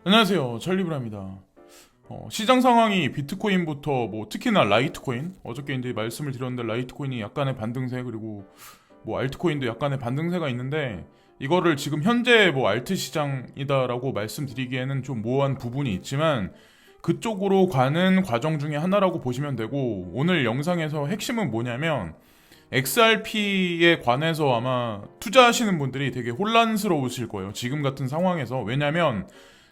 안녕하세요, 찰리브라입니다. 시장 상황이 비트코인부터 특히나 라이트코인, 어저께 이제 말씀을 드렸는데 라이트코인이 약간의 반등세, 그리고 알트코인도 약간의 반등세가 있는데, 이거를 지금 현재 알트 시장이다라고 말씀드리기에는 좀 모호한 부분이 있지만 그쪽으로 가는 과정 중에 하나라고 보시면 되고, 오늘 영상에서 핵심은 뭐냐면 XRP에 관해서 아마 투자하시는 분들이 되게 혼란스러우실 거예요. 지금 같은 상황에서. 왜냐면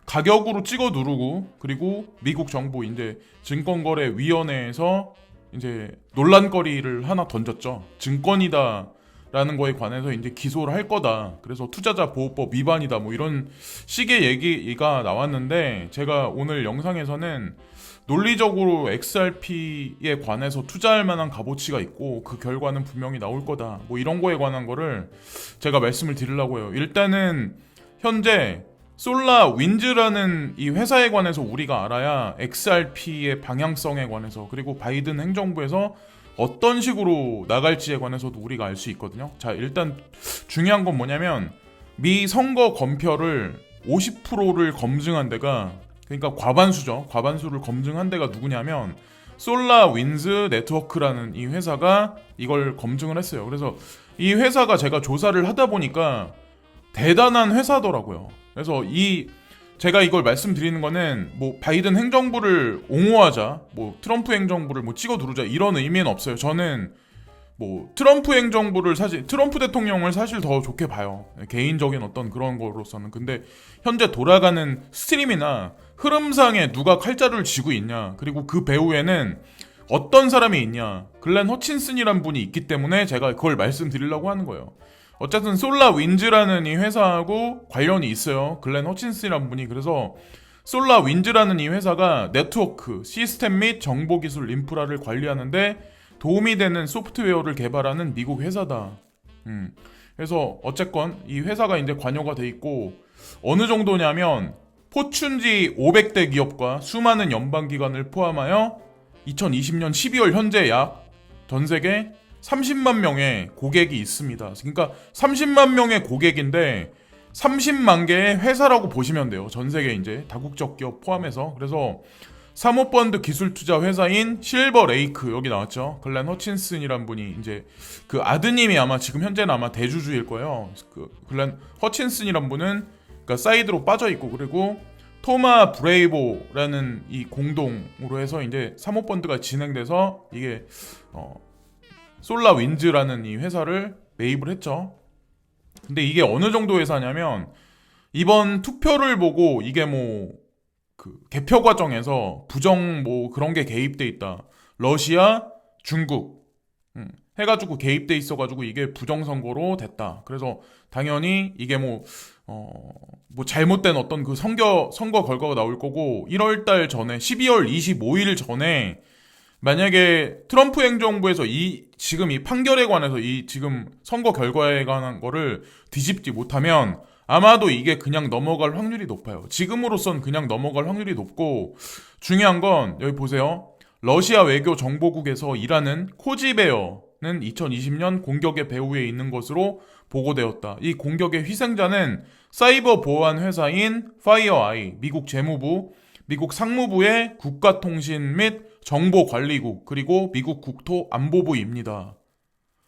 가격으로 찍어 누르고, 그리고 미국 정부 이제 증권거래위원회에서 이제 논란거리를 하나 던졌죠. 증권이다라는 거에 관해서 이제 기소를 할 거다. 그래서 투자자 보호법 위반이다. 이런 식의 얘기가 나왔는데, 제가 오늘 영상에서는 논리적으로 XRP에 관해서 투자할 만한 값어치가 있고 그 결과는 분명히 나올 거다. 이런 거에 관한 거를 제가 말씀을 드리려고 해요. 일단은 현재 솔라윈즈라는 이 회사에 관해서 우리가 알아야 XRP의 방향성에 관해서, 그리고 바이든 행정부에서 어떤 식으로 나갈지에 관해서도 우리가 알 수 있거든요. 자, 일단 중요한 건 뭐냐면 미 선거 검표를 50%를 검증한 데가, 그러니까 과반수죠. 과반수를 검증한 데가 누구냐면 솔라윈즈 네트워크라는 이 회사가 이걸 검증을 했어요. 그래서 이 회사가 제가 조사를 하다 보니까 대단한 회사더라고요. 그래서 제가 이걸 말씀드리는 거는 바이든 행정부를 옹호하자, 트럼프 행정부를 찍어 누르자 이런 의미는 없어요. 저는 트럼프 행정부를 사실, 트럼프 대통령을 사실 더 좋게 봐요. 개인적인 어떤 그런 거로서는. 근데 현재 돌아가는 스트림이나 흐름상에 누가 칼자루를 쥐고 있냐, 그리고 그 배후에는 어떤 사람이 있냐, 글렌 허친슨이란 분이 있기 때문에 제가 그걸 말씀드리려고 하는 거예요. 어쨌든 솔라윈즈라는 이 회사하고 관련이 있어요. 글렌 허친슨이란 분이. 그래서 솔라윈즈라는 이 회사가 네트워크, 시스템 및 정보기술 인프라를 관리하는데 도움이 되는 소프트웨어를 개발하는 미국 회사다. 그래서 어쨌건 이 회사가 이제 관여가 돼 있고, 어느 정도냐면 포춘지 500대 기업과 수많은 연방기관을 포함하여 2020년 12월 현재 약 전 세계 30만 명의 고객이 있습니다. 그러니까 30만 명의 고객인데 30만 개의 회사라고 보시면 돼요. 전 세계 이제 다국적 기업 포함해서. 그래서 사모펀드 기술 투자 회사인 실버레이크, 여기 나왔죠. 글렌 허친슨이란 분이 이제 그 아드님이 아마 지금 현재는 아마 대주주일 거예요. 그 글렌 허친슨이란 분은 그러니까 사이드로 빠져 있고, 그리고 토마 브레이보라는 이 공동으로 해서 이제 사모펀드가 진행돼서 이게 솔라윈즈라는 이 회사를 매입을 했죠. 근데 이게 어느 정도 회사냐면 이번 투표를 보고 이게 그 개표 과정에서 부정 그런 게 개입돼 있다. 러시아, 중국 해가지고 개입돼 있어가지고 이게 부정 선거로 됐다. 그래서 당연히 이게 잘못된 어떤 그 선거 결과가 나올 거고, 1월달 전에 12월 25일 전에 만약에 트럼프 행정부에서 지금 이 판결에 관해서 이 지금 선거 결과에 관한 거를 뒤집지 못하면 아마도 이게 그냥 넘어갈 확률이 높아요. 지금으로선 그냥 넘어갈 확률이 높고, 중요한 건 여기 보세요. 러시아 외교 정보국에서 일하는 코지베어는 2020년 공격의 배후에 있는 것으로 보고되었다. 이 공격의 희생자는 사이버 보안 회사인 파이어아이, 미국 재무부, 미국 상무부의 국가통신 및 정보관리국, 그리고 미국 국토안보부입니다.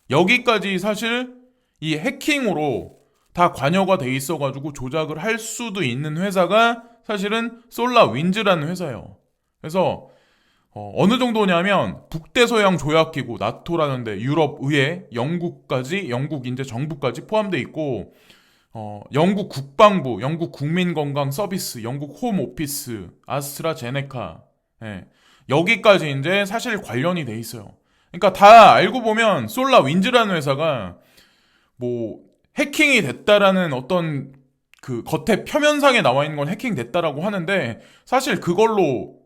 여기까지 사실 이 해킹으로 다 관여가 돼 있어가지고 조작을 할 수도 있는 회사가 사실은 솔라윈즈라는 회사예요. 그래서 어느 정도냐면 북대서양 조약기구 나토라는데 유럽 의회, 영국 이제 정부까지 포함돼 있고, 영국 국방부, 영국 국민건강 서비스, 영국 홈 오피스, 아스트라제네카, 예, 여기까지 이제 사실 관련이 돼 있어요. 그러니까 다 알고 보면 솔라윈즈라는 회사가 해킹이 됐다라는 어떤 그 겉에 표면상에 나와 있는 건 해킹됐다라고 하는데, 사실 그걸로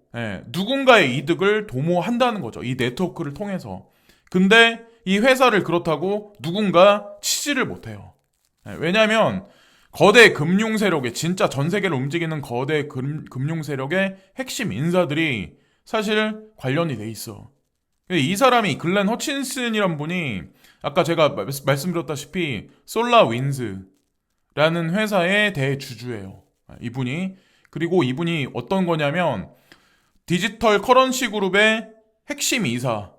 누군가의 이득을 도모한다는 거죠. 이 네트워크를 통해서. 근데 이 회사를 그렇다고 누군가 치지를 못해요. 왜냐하면 거대 금융 세력의, 진짜 전 세계를 움직이는 거대 금융 세력의 핵심 인사들이 사실 관련이 돼 있어. 이 사람이 글렌 허친슨이란 분이 아까 제가 말씀드렸다시피 솔라윈즈라는 회사의 대주주예요. 이분이. 그리고 이분이 어떤 거냐면 디지털 커런시 그룹의 핵심 이사.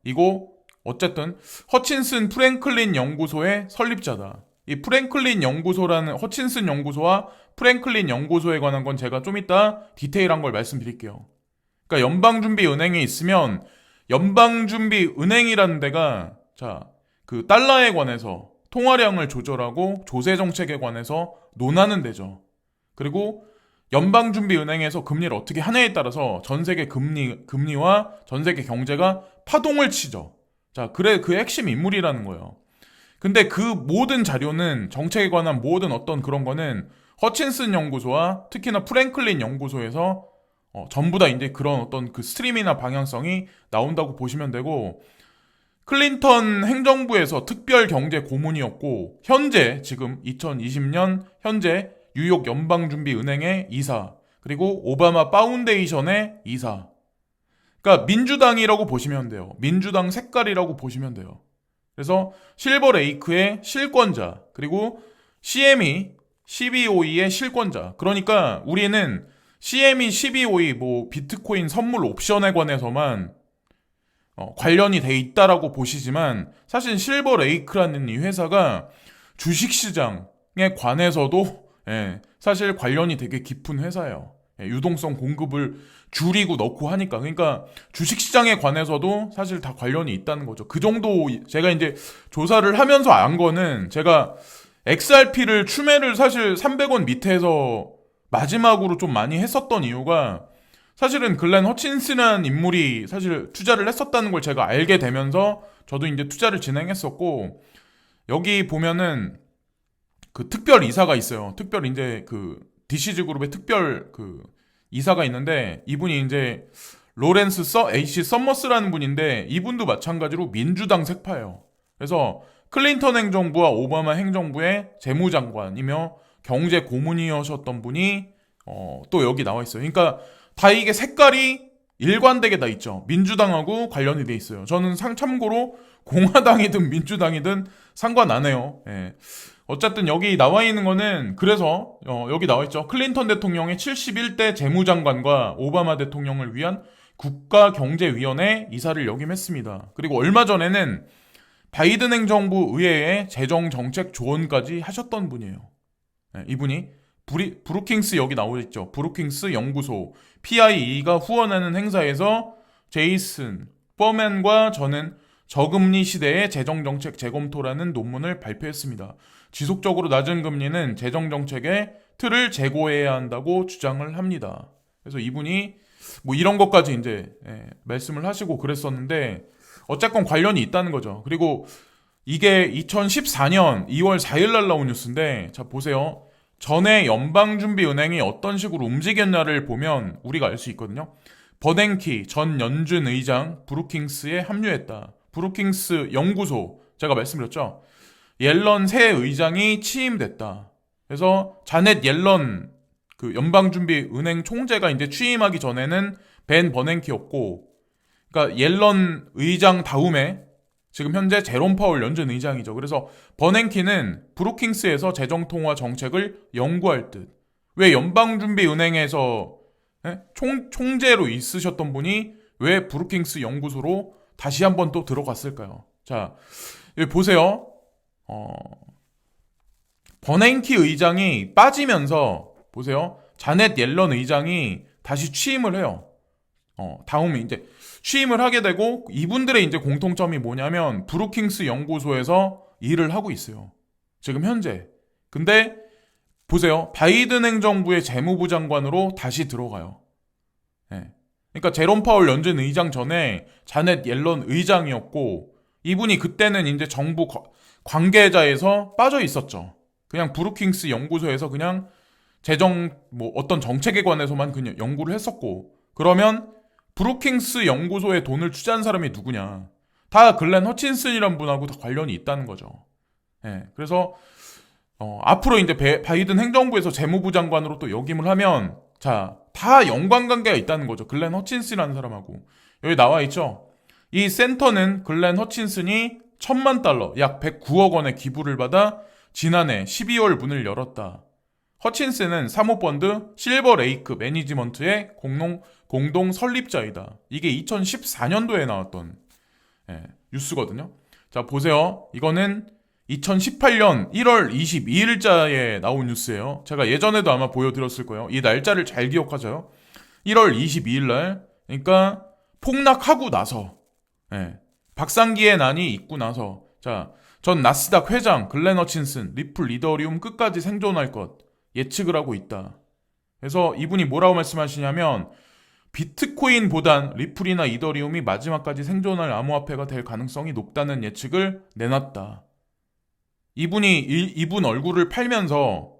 이거 어쨌든 허친슨 프랭클린 연구소의 설립자다. 이 프랭클린 연구소라는 허친슨 연구소와 프랭클린 연구소에 관한 건 제가 좀 이따 디테일한 걸 말씀드릴게요. 그러니까 연방준비은행에 있으면 연방준비은행이라는 데가 그 달러에 관해서 통화량을 조절하고 조세 정책에 관해서 논하는 데죠. 그리고 연방준비은행에서 금리를 어떻게 하냐에 따라서 전 세계 금리와 전 세계 경제가 파동을 치죠. 그래 그 핵심 인물이라는 거예요. 근데 그 모든 자료는 정책에 관한 모든 어떤 그런 거는 허친슨 연구소와 특히나 프랭클린 연구소에서 전부 다 이제 그런 어떤 그 스트림이나 방향성이 나온다고 보시면 되고, 클린턴 행정부에서 특별 경제 고문이었고 현재 지금 2020년 현재 뉴욕 연방준비은행의 이사, 그리고 오바마 파운데이션의 이사. 그러니까 민주당이라고 보시면 돼요. 민주당 색깔이라고 보시면 돼요. 그래서 실버레이크의 실권자, 그리고 CME, CBOE의 실권자. 그러니까 우리는 CME, CBOE, 비트코인 선물 옵션에 관해서만 관련이 돼 있다라고 보시지만, 사실 실버레이크라는 이 회사가 주식시장에 관해서도 사실 관련이 되게 깊은 회사예요. 유동성 공급을 줄이고 넣고 하니까. 그러니까 주식시장에 관해서도 사실 다 관련이 있다는 거죠. 그 정도 제가 이제 조사를 하면서 안 거는, 제가 XRP를 추매를 사실 300원 밑에서 마지막으로 좀 많이 했었던 이유가, 사실은 글렌 허친슨이라는 인물이 사실 투자를 했었다는 걸 제가 알게 되면서 저도 이제 투자를 진행했었고, 여기 보면은 그 특별 이사가 있어요. 특별 이제 그 디시즈 그룹의 특별 그 이사가 있는데, 이분이 이제 로렌스 H. 서머스라는 분인데, 이분도 마찬가지로 민주당 색파예요. 그래서 클린턴 행정부와 오바마 행정부의 재무장관이며 경제 고문이셨던 분이 또 여기 나와 있어요. 그러니까 다 이게 색깔이 일관되게 다 있죠. 민주당하고 관련이 돼 있어요. 저는 참고로 공화당이든 민주당이든 상관 안 해요. 예. 어쨌든 여기 나와 있는 거는, 그래서 여기 나와 있죠. 클린턴 대통령의 71대 재무장관과 오바마 대통령을 위한 국가경제위원회 이사를 역임했습니다. 그리고 얼마 전에는 바이든 행정부 의회의 재정정책 조언까지 하셨던 분이에요. 네, 이분이 브루킹스, 여기 나와 있죠. 브루킹스 연구소 PIE가 후원하는 행사에서 제이슨 퍼맨과 저는 저금리 시대의 재정정책 재검토라는 논문을 발표했습니다. 지속적으로 낮은 금리는 재정정책의 틀을 재고해야 한다고 주장을 합니다. 그래서 이분이 이런 것까지 이제 말씀을 하시고 그랬었는데, 어쨌건 관련이 있다는 거죠. 그리고 이게 2014년 2월 4일 날 나온 뉴스인데, 자 보세요. 전에 연방준비은행이 어떤 식으로 움직였냐를 보면 우리가 알 수 있거든요. 버냉키 전 연준 의장 브루킹스에 합류했다. 브루킹스 연구소, 제가 말씀드렸죠. 옐런 새 의장이 취임됐다. 그래서 자넷 옐런 그 연방준비은행 총재가 이제 취임하기 전에는 벤 버냉키였고, 그러니까 옐런 의장 다음에 지금 현재 제롬 파월 연준 의장이죠. 그래서 버냉키는 브루킹스에서 재정통화 정책을 연구할 듯. 왜 연방준비은행에서 총재로 있으셨던 분이 왜 브루킹스 연구소로 다시 한번 또 들어갔을까요? 자, 여기 보세요. 버냉키 의장이 빠지면서 보세요. 자넷 옐런 의장이 다시 취임을 해요. 다음에 이제 취임을 하게 되고, 이분들의 이제 공통점이 뭐냐면 브루킹스 연구소에서 일을 하고 있어요. 지금 현재. 근데 보세요. 바이든 행정부의 재무부 장관으로 다시 들어가요. 네. 그러니까 제롬 파월 연준 의장 전에 자넷 옐런 의장이었고, 이분이 그때는 이제 정부 관계자에서 빠져 있었죠. 그냥 브루킹스 연구소에서 그냥 재정 어떤 정책에 관해서만 그냥 연구를 했었고, 그러면 브루킹스 연구소에 돈을 투자한 사람이 누구냐? 다 글렌 허친슨이란 분하고 다 관련이 있다는 거죠. 그래서 앞으로 이제 바이든 행정부에서 재무부 장관으로 또 역임을 하면, 다 연관관계가 있다는 거죠. 글렌 허친슨이라는 사람하고. 여기 나와 있죠. 이 센터는 글렌 허친슨이 $1,000만, 약 109억 원의 기부를 받아 지난해 12월 문을 열었다. 허친슨은 사모펀드 실버레이크 매니지먼트의 공동 설립자이다. 이게 2014년도에 나왔던 뉴스거든요. 자, 보세요. 이거는 2018년 1월 22일자에 나온 뉴스예요. 제가 예전에도 아마 보여드렸을 거예요. 이 날짜를 잘 기억하세요. 1월 22일 날, 그러니까 폭락하고 나서, 박상기의 난이 있고 나서, 자, 전 나스닥 회장 글렌 허친슨, 리플, 이더리움 끝까지 생존할 것 예측을 하고 있다. 그래서 이분이 뭐라고 말씀하시냐면 비트코인보단 리플이나 이더리움이 마지막까지 생존할 암호화폐가 될 가능성이 높다는 예측을 내놨다. 이분 얼굴을 팔면서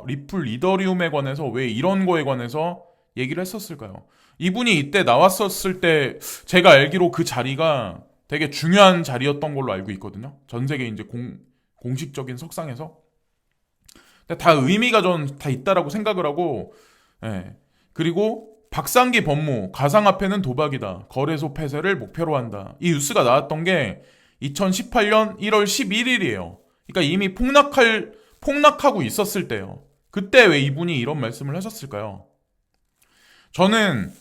리플, 이더리움에 관해서 왜 이런 거에 관해서 얘기를 했었을까요? 이분이 이때 나왔었을 때 제가 알기로 그 자리가 되게 중요한 자리였던 걸로 알고 있거든요. 전 세계 이제 공식적인 석상에서. 근데 다 의미가 전 다 있다라고 생각을 하고, 그리고 박상기 법무, 가상화폐는 도박이다. 거래소 폐쇄를 목표로 한다. 이 뉴스가 나왔던 게 2018년 1월 11일이에요. 그러니까 이미 폭락하고 있었을 때요. 그때 왜 이분이 이런 말씀을 하셨을까요? 저는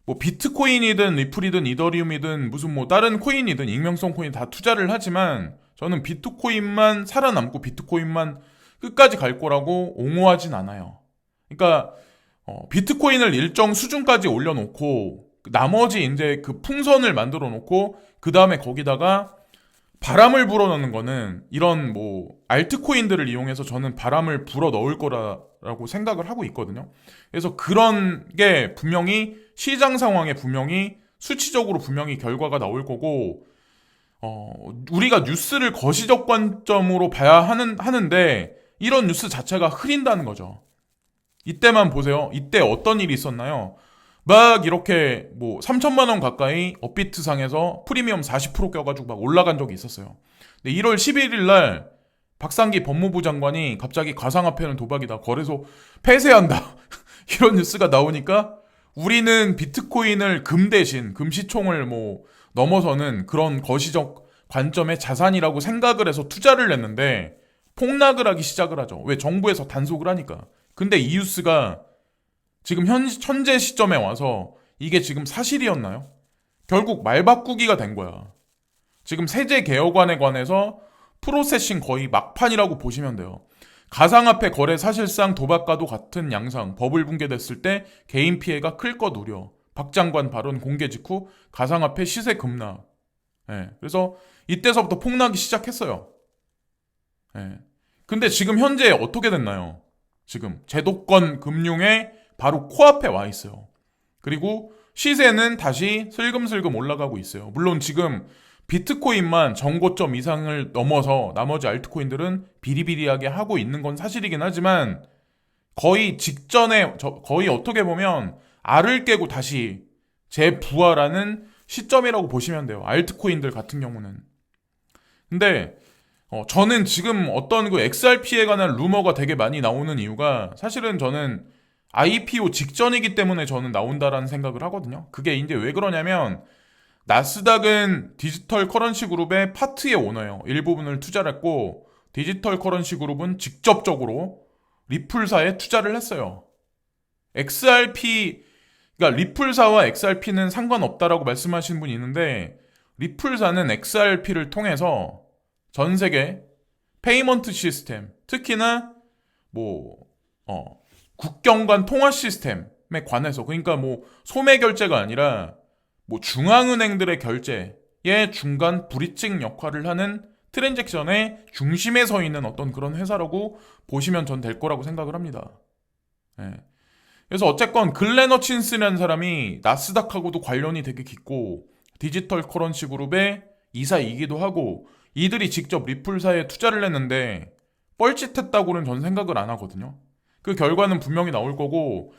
뭐 비트코인이든 리플이든 이더리움이든 무슨 뭐 다른 코인이든 익명성 코인 다 투자를 하지만 저는 비트코인만 살아남고 비트코인만 끝까지 갈 거라고 옹호하진 않아요. 그러니까 비트코인을 일정 수준까지 올려놓고 나머지 이제 그 풍선을 만들어 놓고 그 다음에 거기다가 바람을 불어넣는 거는 이런 뭐 알트코인들을 이용해서 저는 바람을 불어 넣을 거라고 생각을 하고 있거든요. 그래서 그런 게 분명히 시장 상황에 분명히 수치적으로 분명히 결과가 나올 거고 우리가 뉴스를 거시적 관점으로 봐야 하는데 이런 뉴스 자체가 흐린다는 거죠. 이때만 보세요. 이때 어떤 일이 있었나요? 막 이렇게 뭐 3천만 원 가까이 업비트 상에서 프리미엄 40% 껴가지고 막 올라간 적이 있었어요. 근데 1월 11일 날 박상기 법무부 장관이 갑자기 가상화폐는 도박이다. 거래소 폐쇄한다. 이런 뉴스가 나오니까 우리는 비트코인을 금 대신 금시총을 뭐 넘어서는 그런 거시적 관점의 자산이라고 생각을 해서 투자를 했는데 폭락을 하기 시작을 하죠. 왜? 정부에서 단속을 하니까. 근데 이 뉴스가 지금 현재 시점에 와서 이게 지금 사실이었나요? 결국 말 바꾸기가 된 거야. 지금 세제 개혁안에 관해서 프로세싱 거의 막판이라고 보시면 돼요. 가상화폐 거래 사실상 도박과도 같은 양상, 버블 붕괴됐을 때 개인 피해가 클 것 우려. 박 장관 발언 공개 직후 가상화폐 시세 급락. 그래서 이때서부터 폭락이 시작했어요. 근데 지금 현재 어떻게 됐나요? 지금 제도권 금융에 바로 코앞에 와 있어요. 그리고 시세는 다시 슬금슬금 올라가고 있어요. 물론 지금 비트코인만 정고점 이상을 넘어서 나머지 알트코인들은 비리비리하게 하고 있는 건 사실이긴 하지만 거의 직전에 거의 어떻게 보면 알을 깨고 다시 재부활하는 시점이라고 보시면 돼요. 알트코인들 같은 경우는. 근데 저는 지금 어떤 그 XRP에 관한 루머가 되게 많이 나오는 이유가 사실은 저는 IPO 직전이기 때문에 저는 나온다라는 생각을 하거든요. 그게 이제 왜 그러냐면 나스닥은 디지털 커런시 그룹의 파트의 오너예요. 일부분을 투자를 했고 디지털 커런시 그룹은 직접적으로 리플사에 투자를 했어요. 그러니까 리플사와 XRP는 상관없다라고 말씀하시는 분이 있는데 리플사는 XRP를 통해서 전 세계 페이먼트 시스템, 특히나 국경 간 통화 시스템에 관해서 그러니까 뭐 소매 결제가 아니라 뭐 중앙은행들의 결제의 중간 브리징 역할을 하는 트랜잭션의 중심에 서 있는 어떤 그런 회사라고 보시면 전 될 거라고 생각을 합니다. 그래서 어쨌건 글렌 허친슨이라는 사람이 나스닥하고도 관련이 되게 깊고 디지털 커런시 그룹의 이사이기도 하고 이들이 직접 리플사에 투자를 했는데 뻘짓했다고는 전 생각을 안 하거든요. 그 결과는 분명히 나올 거고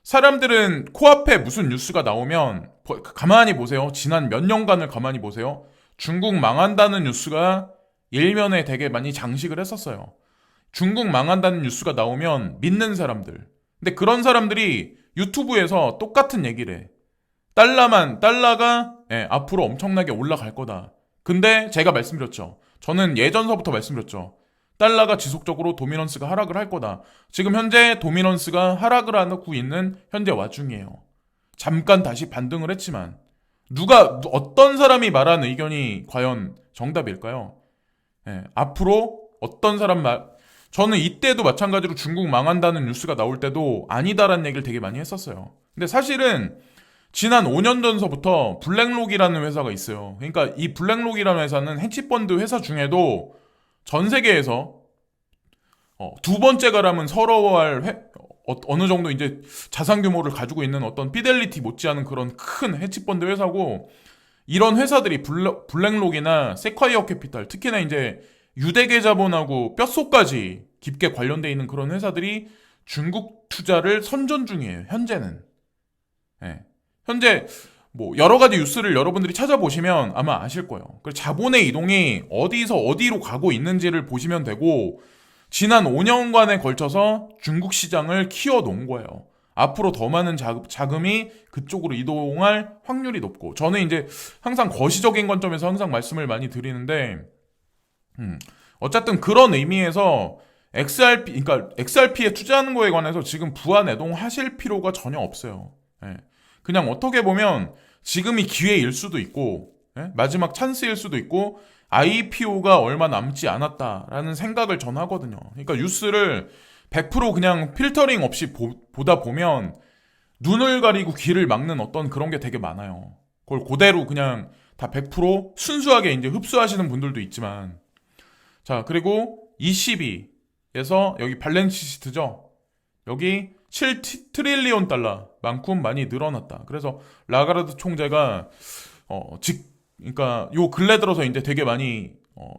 사람들은 코앞에 무슨 뉴스가 나오면 가만히 보세요. 지난 몇 년간을 가만히 보세요. 중국 망한다는 뉴스가 일면에 되게 많이 장식을 했었어요. 중국 망한다는 뉴스가 나오면 믿는 사람들. 근데 그런 사람들이 유튜브에서 똑같은 얘기를 해. 달러가 앞으로 엄청나게 올라갈 거다. 근데 제가 말씀드렸죠. 저는 예전서부터 말씀드렸죠. 달러가 지속적으로 도미넌스가 하락을 할 거다. 지금 현재 도미넌스가 하락을 하고 있는 현재 와중이에요. 잠깐 다시 반등을 했지만 어떤 사람이 말한 의견이 과연 정답일까요? 예, 앞으로 어떤 사람 저는 이때도 마찬가지로 중국 망한다는 뉴스가 나올 때도 아니다라는 얘기를 되게 많이 했었어요. 근데 사실은 지난 5년 전서부터 블랙록이라는 회사가 있어요. 그러니까 이 블랙록이라는 회사는 헤지펀드 회사 중에도 전 세계에서 두 번째가라면 서러워할 어느 정도 이제 자산 규모를 가지고 있는 어떤 피델리티 못지않은 그런 큰 헤지펀드 회사고, 이런 회사들이 블랙록이나 세콰이어 캐피탈, 특히나 이제 유대계 자본하고 뼛속까지 깊게 관련돼 있는 그런 회사들이 중국 투자를 선전 중이에요. 현재는. 예. 현재 뭐 여러 가지 뉴스를 여러분들이 찾아보시면 아마 아실 거예요. 자본의 이동이 어디서 어디로 가고 있는지를 보시면 되고, 지난 5년간에 걸쳐서 중국 시장을 키워 놓은 거예요. 앞으로 더 많은 자금이 그쪽으로 이동할 확률이 높고, 저는 이제 항상 거시적인 관점에서 항상 말씀을 많이 드리는데, 어쨌든 그런 의미에서 그러니까 XRP에 투자하는 거에 관해서 지금 부안해동 하실 필요가 전혀 없어요. 예. 그냥 어떻게 보면 지금이 기회일 수도 있고, 예? 마지막 찬스일 수도 있고, IPO가 얼마 남지 않았다라는 생각을 전 하거든요. 그러니까 뉴스를 100% 그냥 필터링 없이 보다 보면 눈을 가리고 귀를 막는 어떤 그런 게 되게 많아요. 그걸 그대로 그냥 다 100% 순수하게 이제 흡수하시는 분들도 있지만, 자, 그리고 22에서 여기 밸런스 시트죠. 여기 7트릴리온 달러만큼 많이 늘어났다. 그래서 라가르드 총재가 그러니까 요 근래 들어서 이제 되게 많이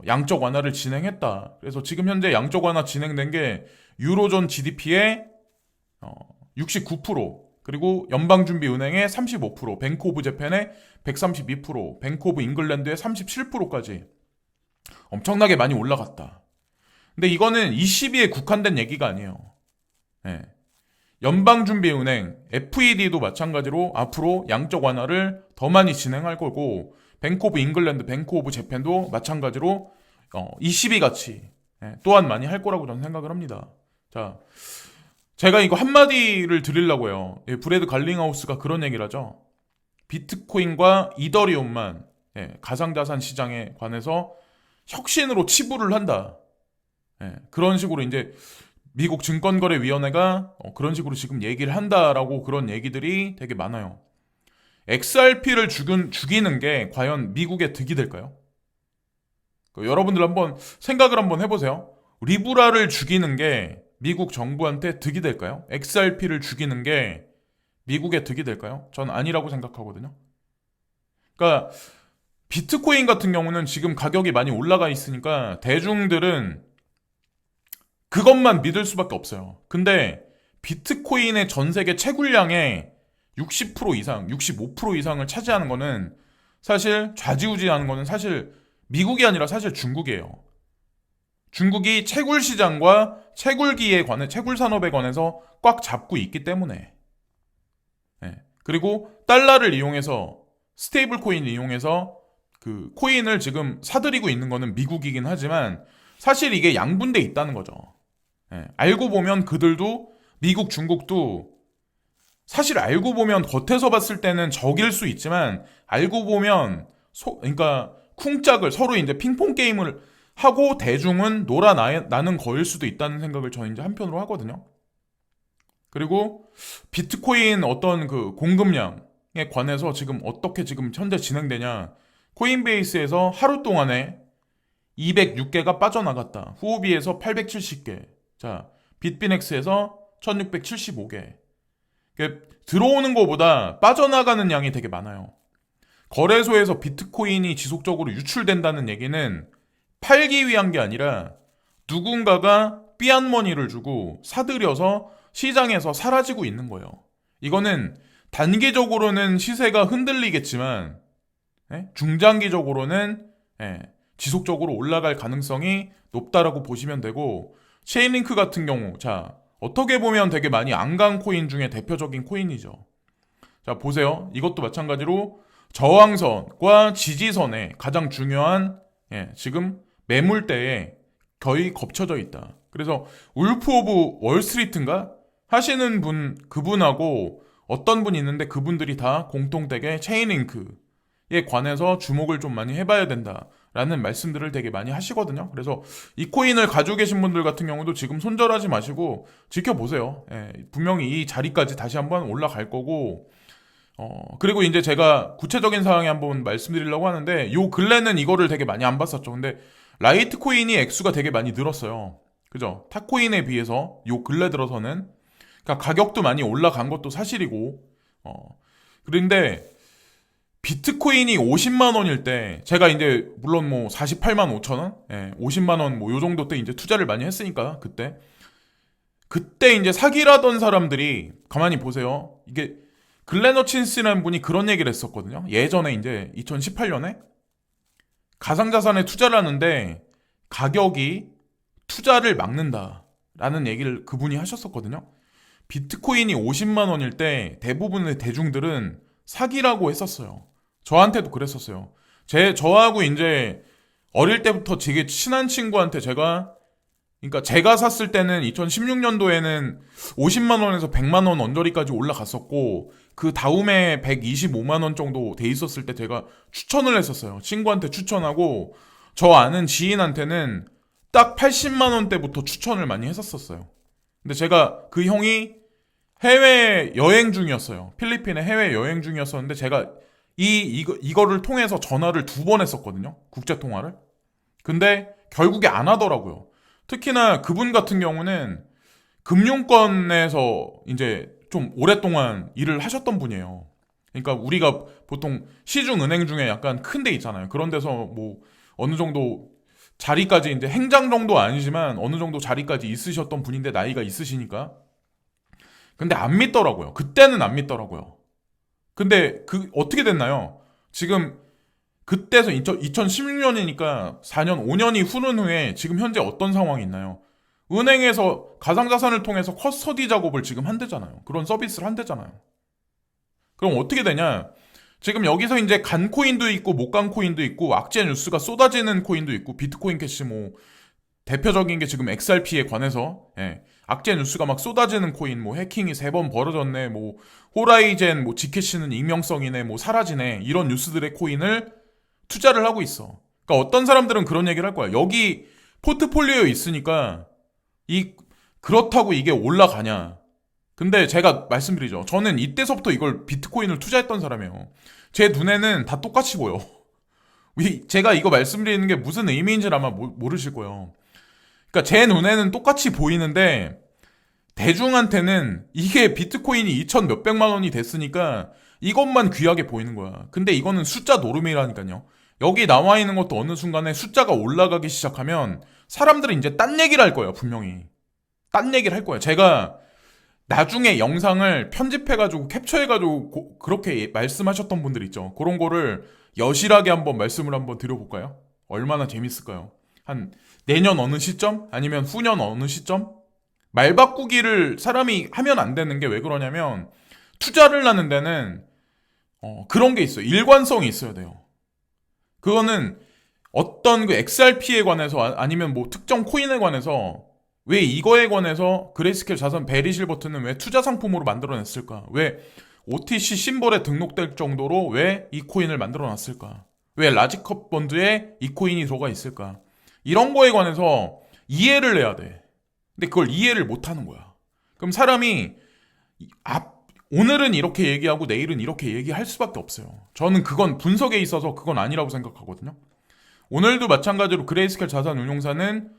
양적 완화를 진행했다. 그래서 지금 현재 양적 완화 진행된 게 유로존 GDP의 69%, 그리고 연방준비은행의 35%, 뱅크 오브 재팬의 132%, 뱅크 오브 잉글랜드의 37%까지 엄청나게 많이 올라갔다. 근데 이거는 22에 국한된 얘기가 아니에요. 네. 연방준비은행, FED도 마찬가지로 앞으로 양적 완화를 더 많이 진행할 거고, 뱅크 오브 잉글랜드, 뱅크 오브 재팬도 마찬가지로 22 같이 또한 많이 할 거라고 저는 생각을 합니다. 자, 제가 이거 한마디를 드리려고 해요. 브래드 갈링하우스가 그런 얘기를 하죠. 비트코인과 이더리움만 가상자산 시장에 관해서 혁신으로 치부를 한다. 그런 식으로 이제 미국 증권거래위원회가 그런 식으로 지금 얘기를 한다라고, 그런 얘기들이 되게 많아요. XRP를 죽이는 게 과연 미국의 득이 될까요? 여러분들 한번 생각을 한번 해보세요. 리브라를 죽이는 게 미국 정부한테 득이 될까요? XRP를 죽이는 게 미국의 득이 될까요? 전 아니라고 생각하거든요. 그러니까 비트코인 같은 경우는 지금 가격이 많이 올라가 있으니까 대중들은 그것만 믿을 수밖에 없어요. 근데 비트코인의 전 세계 채굴량의 60% 이상, 65% 이상을 차지하는 거는, 사실 좌지우지하는 거는 사실 미국이 아니라 사실 중국이에요. 중국이 채굴 시장과 채굴 산업에 관해서 꽉 잡고 있기 때문에. 그리고 달러를 이용해서, 스테이블 코인을 이용해서 그 코인을 지금 사들이고 있는 거는 미국이긴 하지만 사실 이게 양분돼 있다는 거죠. 알고 보면 그들도, 미국, 중국도 사실 알고 보면 겉에서 봤을 때는 적일 수 있지만, 알고 보면 그러니까 쿵짝을 서로 이제 핑퐁 게임을 하고 대중은 놀아나는 거일 수도 있다는 생각을 저는 이제 한편으로 하거든요. 그리고 비트코인 어떤 그 공급량에 관해서 지금 어떻게 지금 현재 진행되냐, 코인베이스에서 하루 동안에 206개가 빠져나갔다. 후오비에서 870개, 자, 빗비넥스에서 1675개. 들어오는 것보다 빠져나가는 양이 되게 많아요. 거래소에서 비트코인이 지속적으로 유출된다는 얘기는 팔기 위한 게 아니라 누군가가 삐안머니를 주고 사들여서 시장에서 사라지고 있는 거예요. 이거는 단기적으로는 시세가 흔들리겠지만 중장기적으로는 지속적으로 올라갈 가능성이 높다라고 보시면 되고, 체인링크 같은 경우, 자, 어떻게 보면 되게 많이 안 간 코인 중에 대표적인 코인이죠. 자, 보세요. 이것도 마찬가지로 저항선과 지지선의 가장 중요한 지금 매물대에 거의 겹쳐져 있다. 그래서 울프 오브 월스트리트인가 하시는 분, 그분하고 어떤 분이 있는데 그분들이 다 공통되게 체인링크에 관해서 주목을 좀 많이 해봐야 된다라는 말씀들을 되게 많이 하시거든요. 그래서 이 코인을 가지고 계신 분들 같은 경우도 지금 손절하지 마시고 지켜보세요. 예, 분명히 이 자리까지 다시 한번 올라갈 거고, 그리고 이제 제가 구체적인 상황에 한번 말씀드리려고 하는데, 요 근래는 이거를 되게 많이 안 봤었죠. 근데 라이트 코인이 액수가 되게 많이 늘었어요. 그죠? 탑코인에 비해서 요 근래 들어서는. 그러니까 가격도 많이 올라간 것도 사실이고, 그런데 비트코인이 50만 원일 때, 제가 이제 물론 뭐 48만 5천 원, 50만 원 뭐 요 정도 때 이제 투자를 많이 했으니까 그때 이제 사기라던 사람들이 가만히 보세요. 이게 글렌 허친스라는 분이 그런 얘기를 했었거든요. 예전에 이제 2018년에 가상자산에 투자를 하는데 가격이 투자를 막는다라는 얘기를 그분이 하셨었거든요. 비트코인이 50만 원일 때 대부분의 대중들은 사기라고 했었어요. 저한테도 그랬었어요. 저하고 이제 어릴 때부터 되게 친한 친구한테 그러니까 제가 샀을 때는 2016년도에는 50만 원에서 100만 원 언저리까지 올라갔었고, 그 다음에 125만 원 정도 돼 있었을 때 제가 추천을 했었어요. 친구한테 추천하고, 저 아는 지인한테는 딱 80만 원대부터 추천을 많이 했었어요. 근데 제가 그 형이 해외 여행 중이었어요. 필리핀에 해외 여행 중이었었는데 제가 이거를 통해서 전화를 2번 했었거든요. 국제 통화를. 근데 결국에 안 하더라고요. 특히나 그분 같은 경우는 금융권에서 이제 좀 오랫동안 일을 하셨던 분이에요. 그러니까 우리가 보통 시중은행 중에 약간 큰 데 있잖아요. 그런 데서 뭐 어느 정도 자리까지 이제 행장 정도 아니지만 어느 정도 자리까지 있으셨던 분인데 나이가 있으시니까. 근데 안 믿더라고요. 그때는 안 믿더라고요. 근데 어떻게 됐나요? 지금 그때서 2016년이니까 4년, 5년이 흐른 후에 지금 현재 어떤 상황이 있나요? 은행에서 가상자산을 통해서 커스터디 작업을 지금 한대잖아요. 그런 서비스를 한대잖아요. 그럼 어떻게 되냐? 지금 여기서 이제 간 코인도 있고 못 간 코인도 있고 악재 뉴스가 쏟아지는 코인도 있고 비트코인 캐시 뭐 대표적인 게 지금 XRP에 관해서 악재 뉴스가 막 쏟아지는 코인 뭐 해킹이 3번 벌어졌네 뭐 호라이젠 뭐 지캐시는 익명성이네 뭐 사라지네 이런 뉴스들의 코인을 투자를 하고 있어. 그러니까 어떤 사람들은 그런 얘기를 할 거야. 여기 포트폴리오에 있으니까 그렇다고 이게 올라가냐. 근데 제가 말씀드리죠. 저는 이때서부터 이걸 비트코인을 투자했던 사람이에요. 제 눈에는 다 똑같이 보여. 제가 이거 말씀드리는 게 무슨 의미인지 아마 모르실 거예요. 그러니까 제 눈에는 똑같이 보이는데 대중한테는 이게 비트코인이 2천 몇백만 원이 됐으니까 이것만 귀하게 보이는 거야. 근데 이거는 숫자 노름이라니까요. 여기 나와 있는 것도 어느 순간에 숫자가 올라가기 시작하면 사람들은 이제 딴 얘기를 할 거예요. 분명히. 딴 얘기를 할 거예요. 제가 나중에 영상을 편집해가지고 캡처해가지고 그렇게 말씀하셨던 분들 있죠. 그런 거를 여실하게 한번 말씀을 한번 드려볼까요? 얼마나 재밌을까요? 한 내년 어느 시점? 아니면 후년 어느 시점? 말 바꾸기를 사람이 하면 안 되는 게 왜 그러냐면 투자를 하는 데는 그런 게 있어요. 일관성이 있어야 돼요. 그거는 어떤 그 XRP에 관해서 아니면 뭐 특정 코인에 관해서 왜 이거에 관해서 그레이스케일 자산 베리실 버튼은 왜 투자 상품으로 만들어냈을까? 왜 OTC 심볼에 등록될 정도로 왜 이 코인을 만들어놨을까? 왜 라지컵 펀드에 이 코인이 들어가 있을까? 이런 거에 관해서 이해를 해야 돼. 근데 그걸 이해를 못 하는 거야. 그럼 사람이 오늘은 이렇게 얘기하고 내일은 이렇게 얘기할 수밖에 없어요. 저는 그건 분석에 있어서 그건 아니라고 생각하거든요. 오늘도 마찬가지로 그레이스케일 자산운용사는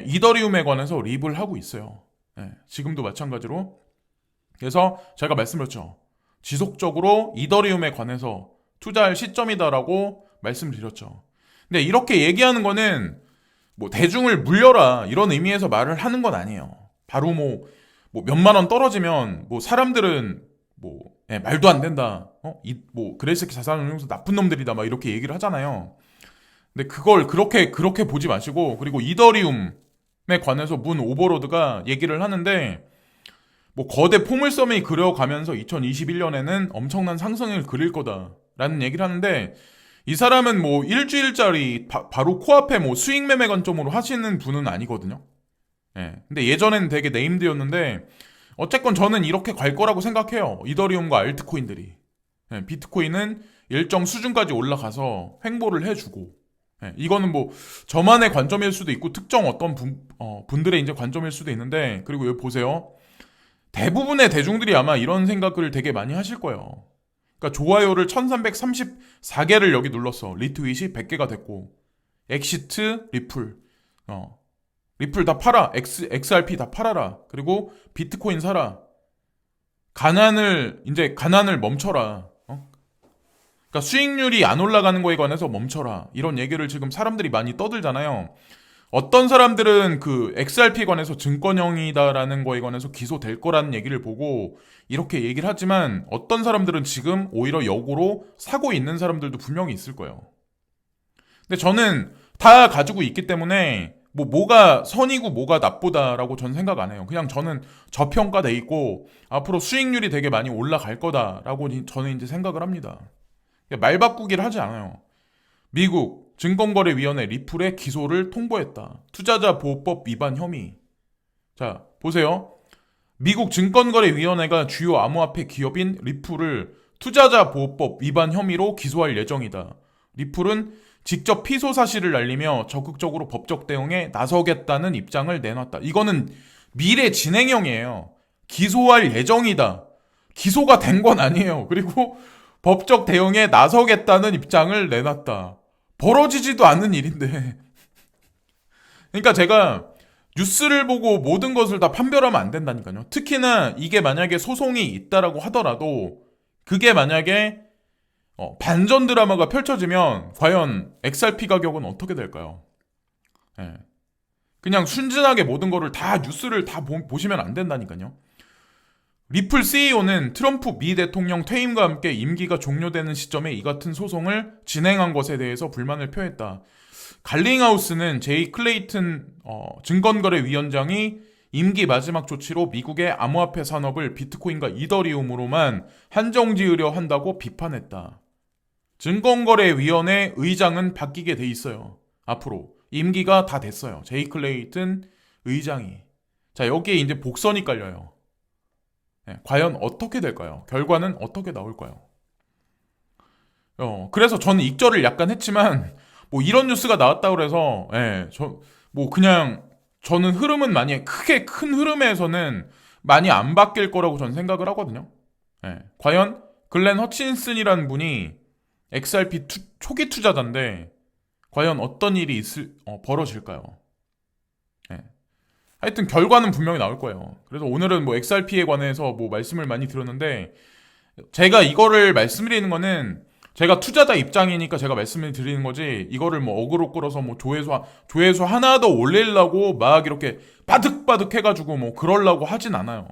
이더리움에 관해서 립을 하고 있어요. 지금도 마찬가지로. 그래서 제가 말씀드렸죠. 지속적으로 이더리움에 관해서 투자할 시점이다라고 말씀드렸죠. 근데 이렇게 얘기하는 거는 뭐 대중을 물려라 이런 의미에서 말을 하는 건 아니에요. 바로 뭐 몇만 원 떨어지면 뭐 사람들은 말도 안 된다. 그레이스케일 자산운용사 나쁜 놈들이다 막 이렇게 얘기를 하잖아요. 근데 그걸 그렇게 보지 마시고, 그리고 이더리움에 관해서 문 오버로드가 얘기를 하는데 뭐 거대 포물섬이 그려가면서 2021년에는 엄청난 상승을 그릴 거다라는 얘기를 하는데 이 사람은 뭐 일주일짜리 바로 코앞에 뭐 수익 매매 관점으로 하시는 분은 아니거든요. 예. 근데 예전에는 되게 네임드였는데 어쨌건 저는 이렇게 갈 거라고 생각해요. 이더리움과 알트코인들이. 예, 비트코인은 일정 수준까지 올라가서 횡보를 해주고, 예, 이거는 뭐 저만의 관점일 수도 있고 특정 어떤 분들의 이제 관점일 수도 있는데, 그리고 여기 보세요. 대부분의 대중들이 아마 이런 생각을 되게 많이 하실 거예요. 그러니까 좋아요를 1334개를 여기 눌렀어. 리트윗이 100개가 됐고, 엑시트, 리플, 리플 다 팔아. XRP 다 팔아라. 그리고 비트코인 사라. 가난을 멈춰라. 그러니까 수익률이 안 올라가는 거에 관해서 멈춰라. 이런 얘기를 지금 사람들이 많이 떠들잖아요. 어떤 사람들은 그 XRP에 관해서 증권형이다라는 거에 관해서 기소될 거라는 얘기를 보고 이렇게 얘기를 하지만 어떤 사람들은 지금 오히려 역으로 사고 있는 사람들도 분명히 있을 거예요. 근데 저는 다 가지고 있기 때문에 뭐가 선이고 뭐가 나쁘다라고 전 생각 안 해요. 그냥 저는 저평가돼 있고 앞으로 수익률이 되게 많이 올라갈 거다라고 저는 이제 생각을 합니다. 말 바꾸기를 하지 않아요. 미국 증권거래위원회 리플의 기소를 통보했다. 투자자 보호법 위반 혐의. 자, 보세요. 미국 증권거래위원회가 주요 암호화폐 기업인 리플을 투자자 보호법 위반 혐의로 기소할 예정이다. 리플은 직접 피소 사실을 알리며 적극적으로 법적 대응에 나서겠다는 입장을 내놨다. 이거는 미래 진행형이에요. 기소할 예정이다. 기소가 된 건 아니에요. 그리고 법적 대응에 나서겠다는 입장을 내놨다. 벌어지지도 않는 일인데. 그러니까 제가 뉴스를 보고 모든 것을 다 판별하면 안 된다니까요. 특히나 이게 만약에 소송이 있다라고 하더라도 그게 만약에 반전 드라마가 펼쳐지면 과연 XRP 가격은 어떻게 될까요? 예. 그냥 순진하게 모든 거를 다 뉴스를 다 보시면 안 된다니까요. 리플 CEO는 트럼프 미 대통령 퇴임과 함께 임기가 종료되는 시점에 이 같은 소송을 진행한 것에 대해서 불만을 표했다. 갈링하우스는 제이 클레이튼 증권거래위원장이 임기 마지막 조치로 미국의 암호화폐 산업을 비트코인과 이더리움으로만 한정지으려 한다고 비판했다. 증권거래위원회 의장은 바뀌게 돼 있어요. 앞으로 임기가 다 됐어요. 제이 클레이튼 의장이. 자, 여기에 이제 복선이 깔려요. 네, 과연 어떻게 될까요? 결과는 어떻게 나올까요? 그래서 저는 익절을 약간 했지만 뭐 이런 뉴스가 나왔다고 그래서 그냥 저는 흐름은 많이 크게 큰 흐름에서는 많이 안 바뀔 거라고 저는 생각을 하거든요. 과연 글렌 허친슨이라는 분이 XRP 초기 투자자인데 과연 어떤 일이 벌어질까요? 하여튼 결과는 분명히 나올 거예요. 그래서 오늘은 뭐 XRP에 관해서 뭐 말씀을 많이 드렸는데 제가 이거를 말씀드리는 거는 제가 투자자 입장이니까 제가 말씀을 드리는 거지 이거를 뭐 어그로 끌어서 뭐 조회수 하나 더 올리려고 막 이렇게 바득바득 해가지고 뭐 그러려고 하진 않아요.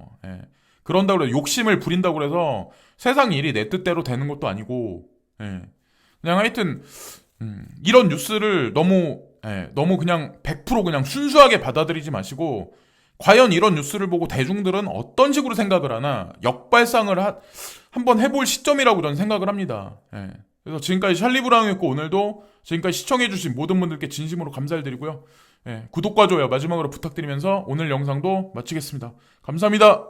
그런다고 해서 욕심을 부린다고 그래서 세상 일이 내 뜻대로 되는 것도 아니고 그냥 하여튼 이런 뉴스를 너무 그냥 100% 그냥 순수하게 받아들이지 마시고 과연 이런 뉴스를 보고 대중들은 어떤 식으로 생각을 하나 역발상을 한번 해볼 시점이라고 저는 생각을 합니다. 그래서 지금까지 샬리브라운이었고 오늘도 지금까지 시청해주신 모든 분들께 진심으로 감사를 드리고요. 구독과 좋아요 마지막으로 부탁드리면서 오늘 영상도 마치겠습니다. 감사합니다.